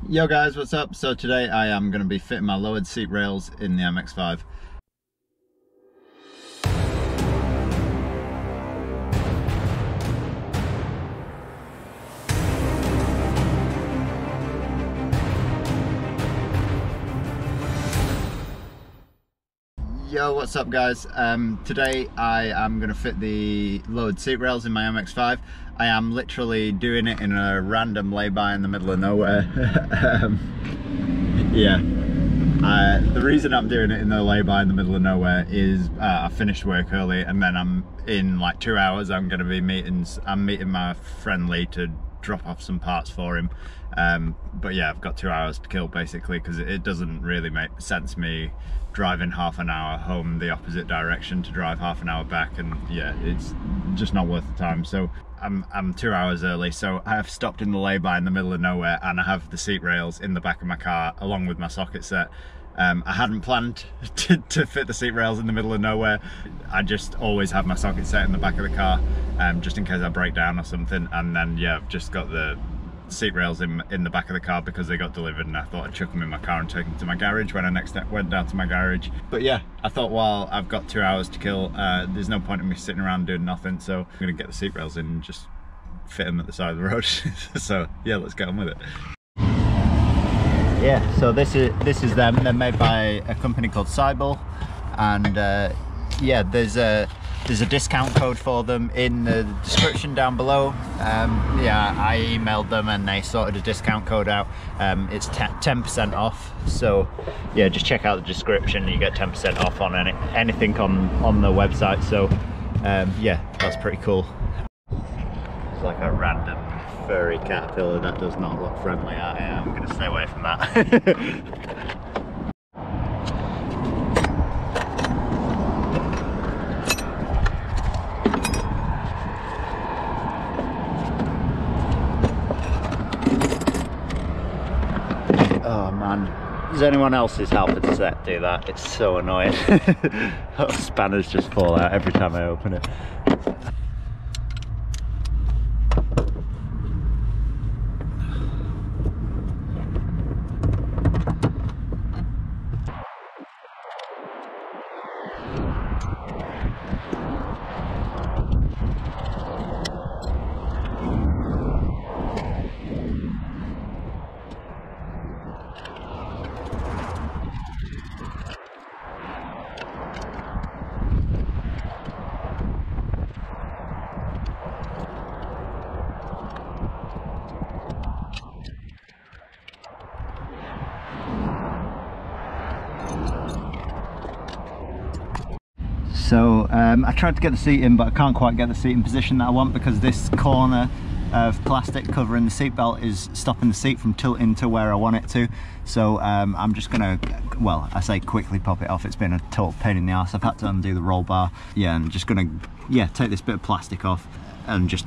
Yo guys, what's up? So today I am going to be fitting my lowered seat rails in the MX5. Yo, what's up guys? Today I am going to fit the lowered seat rails in my MX5. I am literally doing it in a random lay-by in the middle of nowhere. The reason I'm doing it in the lay-by in the middle of nowhere is I finished work early, and then I'm in like 2 hours I'm going to be meeting my friend Lee to drop off some parts for him. But yeah, I've got 2 hours to kill basically, because it doesn't really make sense me driving half an hour home the opposite direction to drive half an hour back, and yeah, it's just not worth the time. So I'm 2 hours early, so I have stopped in the lay-by in the middle of nowhere, and I have the seat rails in the back of my car along with my socket set. I hadn't planned to fit the seat rails in the middle of nowhere. I just always have my socket set in the back of the car, just in case I break down or something. And then yeah, I've just got the seat rails in the back of the car because they got delivered, and I thought I'd chuck them in my car and take them to my garage when I next went down to my garage. But yeah, I thought while I've got 2 hours to kill, there's no point in me sitting around doing nothing, so I'm gonna get the seat rails in and just fit them at the side of the road. So yeah, let's get on with it. Yeah, so this is them. They're made by a company called Cybul, and yeah, there's a discount code for them in the description down below. Yeah, I emailed them and they sorted a discount code out. It's 10% off, so yeah, just check out the description. You get 10% off on anything on the website. So yeah, that's pretty cool. It's like a random furry caterpillar that does not look friendly. I'm going to stay away from that. Oh man, does anyone else's helper set do that? It's so annoying. Spanners just fall out every time I open it. So I tried to get the seat in, but I can't quite get the seat in position that I want because this corner of plastic covering the seat belt is stopping the seat from tilting to where I want it to. So I'm just gonna, well, I say quickly pop it off. It's been a total pain in the ass. I've had to undo the roll bar. Yeah, and I'm just gonna, yeah, take this bit of plastic off and just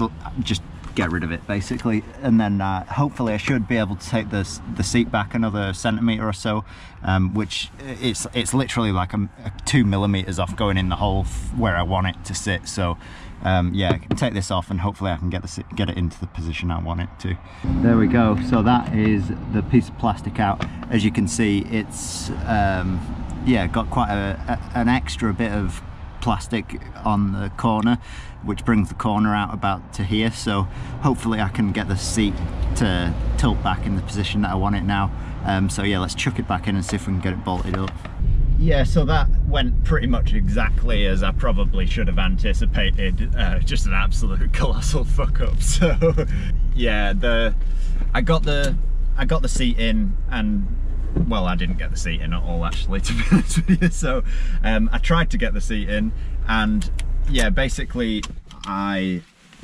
get rid of it basically, and then hopefully I should be able to take the seat back another centimetre or so, which it's literally like a 2 millimeters off going in the hole where I want it to sit. So yeah, I can take this off and hopefully I can get it into the position I want it to. There we go. So that is the piece of plastic out. As you can see, it's yeah, got quite an extra bit of plastic on the corner, which brings the corner out about to here. So hopefully I can get the seat to tilt back in the position that I want it now. So yeah, let's chuck it back in and see if we can get it bolted up. Yeah, so that went pretty much exactly as I probably should have anticipated. Just an absolute colossal fuck up. So yeah, I got the seat in, and well, I didn't get the seat in at all actually, to be honest with you. So I tried to get the seat in, and yeah, basically I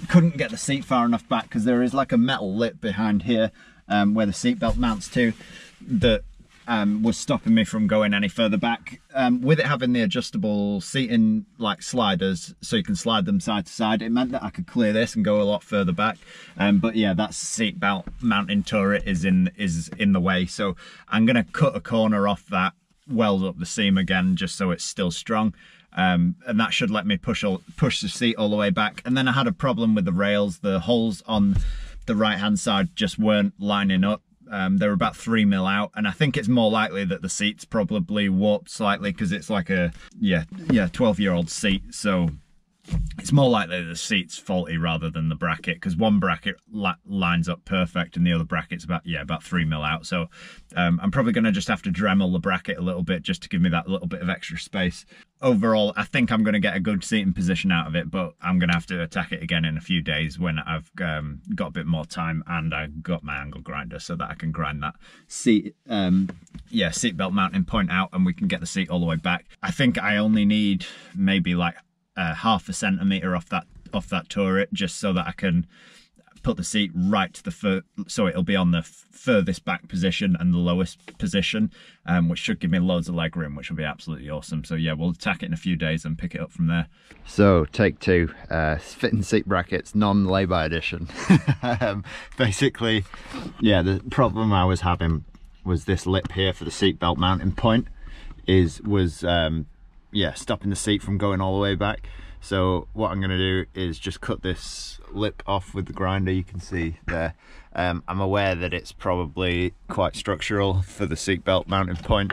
couldn't get the seat far enough back because there is like a metal lip behind here where the seat belt mounts to, that was stopping me from going any further back. With it having the adjustable seating like sliders, so you can slide them side to side, it meant that I could clear this and go a lot further back. But yeah, that seat belt mounting turret is in the way, so I'm gonna cut a corner off that, weld up the seam again just so it's still strong. And that should let me push the seat all the way back. And then I had a problem with the rails. The holes on the right hand side just weren't lining up. they're about 3mm out, and I think it's more likely that the seat's probably warped slightly because it's like a 12-year-old seat, so it's more likely the seat's faulty rather than the bracket, because one bracket lines up perfect and the other bracket's about 3mm out. So I'm probably going to just have to Dremel the bracket a little bit just to give me that little bit of extra space. Overall, I think I'm going to get a good seating position out of it, but I'm going to have to attack it again in a few days when I've got a bit more time and I've got my angle grinder so that I can grind that seat seatbelt mounting point out and we can get the seat all the way back. I think I only need maybe like half a centimetre off that turret, just so that I can put the seat right to the so it'll be on the furthest back position and the lowest position, which should give me loads of leg room, which will be absolutely awesome. So yeah, we'll attack it in a few days and pick it up from there. So take two, fitting seat brackets, non-lay-by edition. Basically, yeah, the problem I was having was this lip here for the seatbelt mounting point was stopping the seat from going all the way back. So what I'm going to do is just cut this lip off with the grinder. You can see there. I'm aware that it's probably quite structural for the seatbelt mounting point,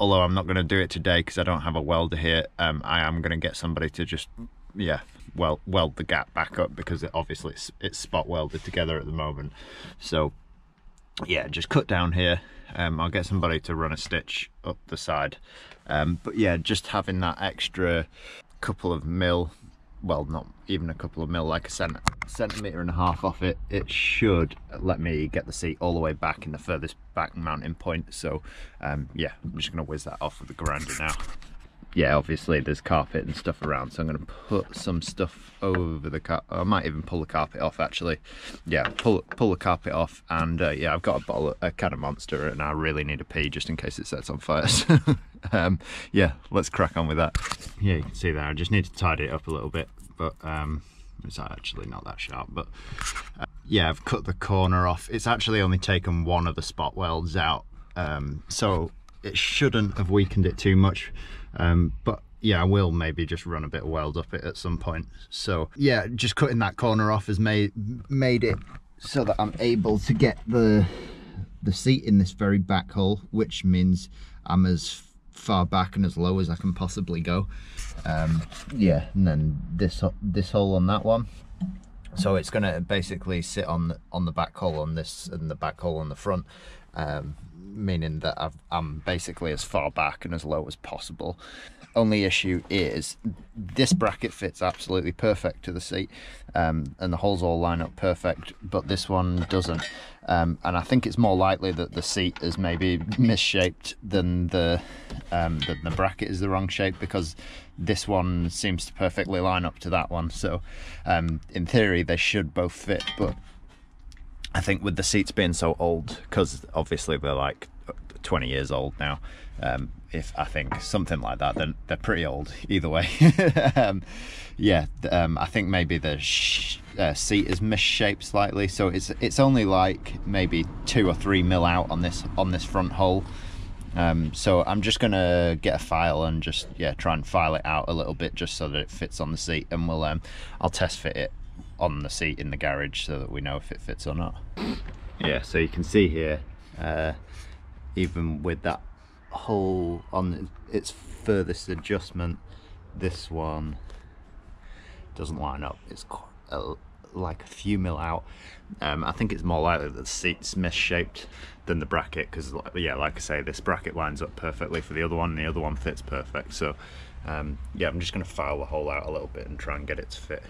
although I'm not going to do it today because I don't have a welder here. I am going to get somebody to just weld the gap back up, because obviously it's spot welded together at the moment. So yeah, just cut down here. I'll get somebody to run a stitch up the side. But yeah, just having that extra couple of mil, well, not even a couple of mil, like a centimetre and a half off it, it should let me get the seat all the way back in the furthest back mounting point. So yeah, I'm just going to whiz that off with the grinder now. Yeah, obviously there's carpet and stuff around, so I'm going to put some stuff over the carpet. I might even pull the carpet off, actually. Yeah, pull the carpet off, and yeah, I've got a can of Monster, and I really need a pee just in case it sets on fire. So, yeah, let's crack on with that. Yeah, you can see there, I just need to tidy it up a little bit, but it's actually not that sharp. But yeah, I've cut the corner off. It's actually only taken one of the spot welds out, so it shouldn't have weakened it too much. But yeah, I will maybe just run a bit of weld up it at some point. So yeah, just cutting that corner off has made it so that I'm able to get the seat in this very back hole, which means I'm as far back and as low as I can possibly go. Yeah, and then this hole on that one. So it's going to basically sit on the back hole on this and the back hole on the front. Meaning that I'm basically as far back and as low as possible. Only issue is this bracket fits absolutely perfect to the seat, and the holes all line up perfect, but this one doesn't. And I think it's more likely that the seat is maybe misshaped than the bracket is the wrong shape, because this one seems to perfectly line up to that one. So in theory they should both fit, but I think with the seats being so old, because obviously they're like 20 years old now, if I think something like that, then they're pretty old either way. Yeah, I think maybe the seat is misshaped slightly, so it's only like maybe 2 or 3 mil out on this front hole. So I'm just gonna get a file and just try and file it out a little bit just so that it fits on the seat, and I'll test fit it on the seat in the garage so that we know if it fits or not. Yeah, so you can see here, even with that hole on its furthest adjustment, this one doesn't line up. It's like a few mil out. I think it's more likely that the seat's misshaped than the bracket, because yeah, like I say, this bracket lines up perfectly for the other one and the other one fits perfect. So yeah, I'm just going to file the hole out a little bit and try and get it to fit.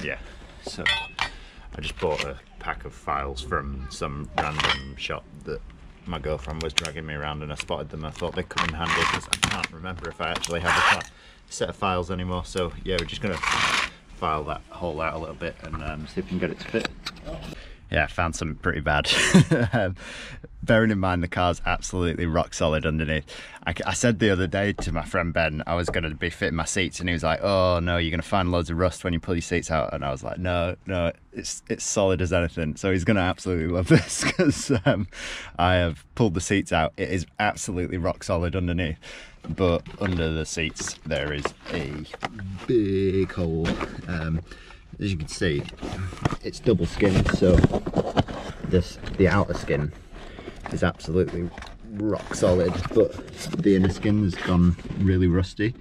Yeah, so I just bought a pack of files from some random shop that my girlfriend was dragging me around, and I spotted them. I thought they come in handy because I can't remember if I actually have a set of files anymore. So yeah, we're just going to file that hole out a little bit and see if we can get it to fit. Yeah, I found something pretty bad. Bearing in mind the car's absolutely rock solid underneath. I said the other day to my friend Ben I was going to be fitting my seats, and he was like, oh no, you're going to find loads of rust when you pull your seats out. And I was like, no, it's solid as anything. So he's going to absolutely love this, because I have pulled the seats out. It is absolutely rock solid underneath, but under the seats there is a big hole. As you can see, it's double skinned, so the outer skin is absolutely rock solid, but the inner skin's gone really rusty.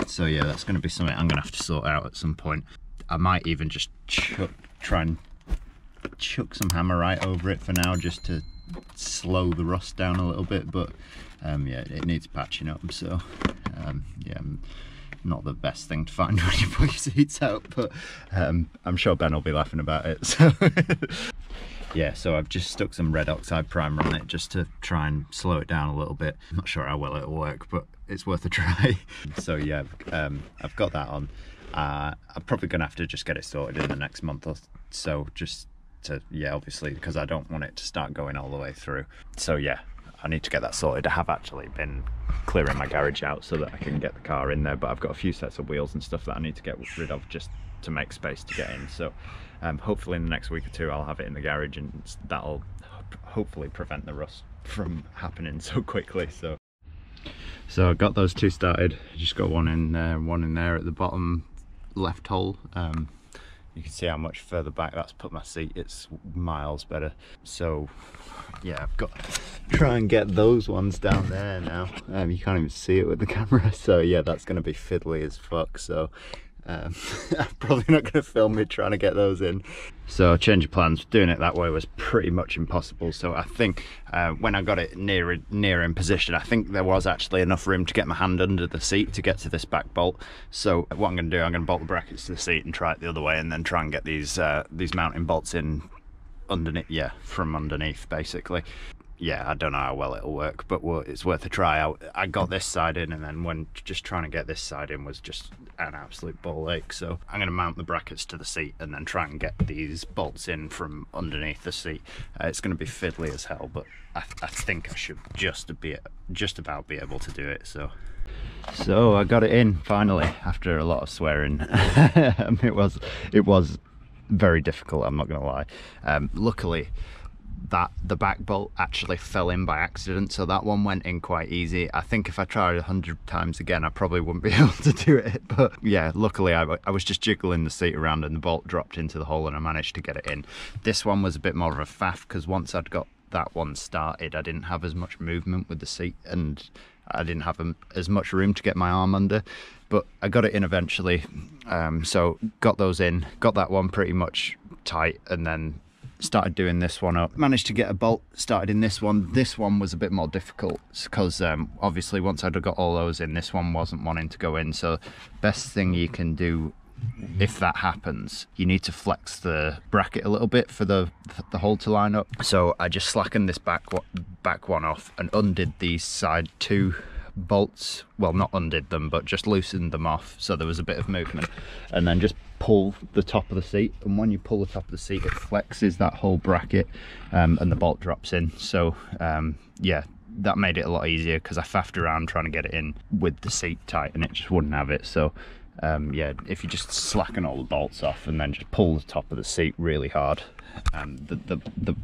So yeah, that's going to be something I'm going to have to sort out at some point. I might even just try and chuck some Hammerite over it for now, just to slow the rust down a little bit, but yeah, it needs patching up, so yeah, not the best thing to find when you pull your seats out, but I'm sure Ben will be laughing about it, so yeah, so I've just stuck some red oxide primer on it just to try and slow it down a little bit. I'm not sure how well it'll work, but it's worth a try. So yeah, I've got that on. I'm probably gonna have to just get it sorted in the next month or so, just to, yeah, obviously, because I don't want it to start going all the way through. So yeah, I need to get that sorted. I have actually been clearing my garage out so that I can get the car in there, but I've got a few sets of wheels and stuff that I need to get rid of just to make space to get in. So hopefully in the next week or two I'll have it in the garage, and that'll hopefully prevent the rust from happening so quickly. So I got those two started. Just got one in there at the bottom left hole. You can see how much further back that's put my seat. It's miles better. So yeah, I've got to try and get those ones down there now. You can't even see it with the camera, so yeah, that's going to be fiddly as fuck. So I'm probably not going to film me trying to get those in. So change of plans, doing it that way was pretty much impossible. So I think when I got it near in position, I think there was actually enough room to get my hand under the seat to get to this back bolt. So what I'm going to do, I'm going to bolt the brackets to the seat and try it the other way, and then try and get these mounting bolts in underneath, yeah, from underneath basically. Yeah, I don't know how well it'll work, but it's worth a try. I got this side in, and then when just trying to get this side in was just an absolute ball ache. So I'm going to mount the brackets to the seat and then try and get these bolts in from underneath the seat. It's going to be fiddly as hell, but I think I should just about be able to do it. So I got it in finally after a lot of swearing. It was very difficult, I'm not going to lie. Luckily, the back bolt actually fell in by accident, so that one went in quite easy. I think if I tried 100 times again I probably wouldn't be able to do it, but yeah, luckily I was just jiggling the seat around and the bolt dropped into the hole and I managed to get it in. This one was a bit more of a faff, because once I'd got that one started I didn't have as much movement with the seat and I didn't have as much room to get my arm under, but I got it in eventually. So got those in, got that one pretty much tight, and then started doing this one up. Managed to get a bolt started in this one. This one was a bit more difficult because obviously once I'd got all those in, this one wasn't wanting to go in. So best thing you can do if that happens, you need to flex the bracket a little bit for the hole to line up. So I just slackened this back one off and undid these side two bolts. Well, not undid them, but just loosened them off so there was a bit of movement, and then just pull the top of the seat, and when you pull the top of the seat it flexes that whole bracket, and the bolt drops in. So yeah, that made it a lot easier because I faffed around trying to get it in with the seat tight and it just wouldn't have it. So yeah, if you just slacken all the bolts off and then just pull the top of the seat really hard, the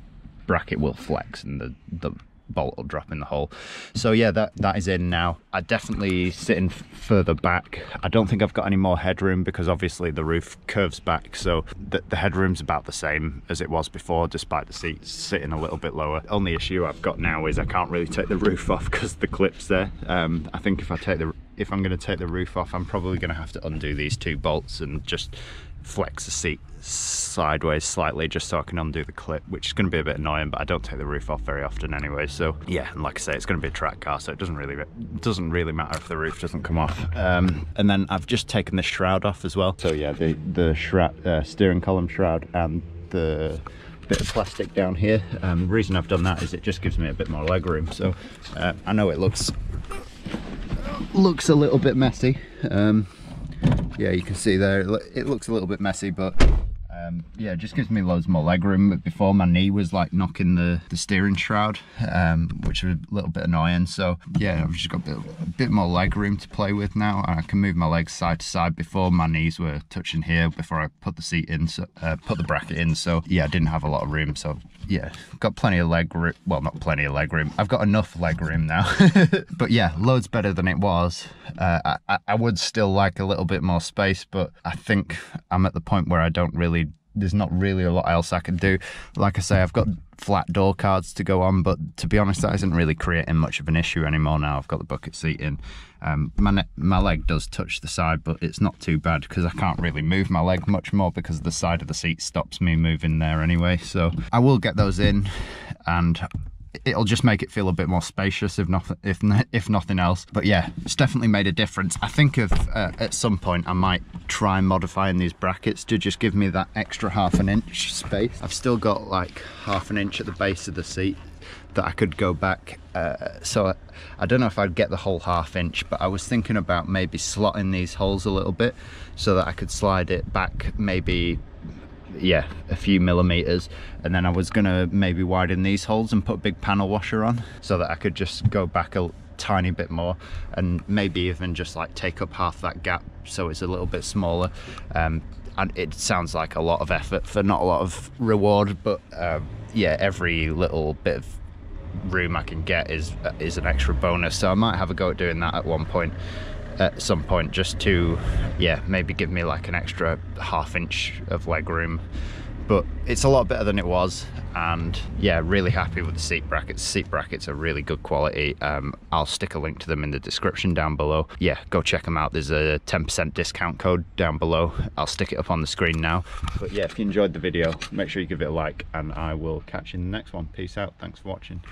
bracket will flex and the bolt will drop in the hole. So yeah, that is in now. I definitely sitting further back. I don't think I've got any more headroom because obviously the roof curves back, so the headroom's about the same as it was before, despite the seats sitting a little bit lower. Only issue I've got now is I can't really take the roof off because the clip's there. I think if I'm going to take the roof off, I'm probably going to have to undo these two bolts and just flex the seat sideways slightly just so I can undo the clip, which is going to be a bit annoying, but I don't take the roof off very often anyway. So yeah, and like I say, it's going to be a track car, so it doesn't really matter if the roof doesn't come off. And then I've just taken the shroud off as well. So yeah, the shroud, steering column shroud, and the bit of plastic down here. The reason I've done that is it just gives me a bit more leg room. So I know it looks a little bit messy. Yeah, you can see there it looks a little bit messy, but yeah, it just gives me loads more leg room. Before, my knee was like knocking the steering shroud, which was a little bit annoying. So yeah, I've just got a bit more leg room to play with now. I can move my legs side to side. Before, my knees were touching here before I put the seat in, so put the bracket in. So yeah, I didn't have a lot of room. So yeah, got plenty of leg room. Well, not plenty of leg room. I've got enough leg room now. But yeah, loads better than it was. I would still like a little bit more space, but I think I'm at the point where I don't really there's not really a lot else I can do. Like I say, I've got flat door cards to go on, but to be honest, that isn't really creating much of an issue anymore now I've got the bucket seat in. My leg does touch the side, but it's not too bad because I can't really move my leg much more because the side of the seat stops me moving there anyway. So I will get those in, and it'll just make it feel a bit more spacious, if nothing else. But yeah, it's definitely made a difference. I think at some point I might try modifying these brackets to just give me that extra ½ an inch space. I've still got like ½ an inch at the base of the seat that I could go back, so I don't know if I'd get the whole ½ inch, but I was thinking about maybe slotting these holes a little bit so that I could slide it back maybe, yeah, a few millimeters, and then I was gonna maybe widen these holes and put a big panel washer on so that I could just go back a tiny bit more, and maybe even just like take up half that gap so it's a little bit smaller. And it sounds like a lot of effort for not a lot of reward, but yeah, every little bit of room I can get is an extra bonus. So I might have a go at doing that at some point, just to, yeah, maybe give me like an extra ½ inch of leg room. But it's a lot better than it was, and yeah, really happy with the seat brackets. Seat brackets are really good quality. I'll stick a link to them in the description down below. Yeah, go check them out. There's a 10% discount code down below. I'll stick it up on the screen now. But yeah, if you enjoyed the video, make sure you give it a like, and I will catch you in the next one. Peace out. Thanks for watching.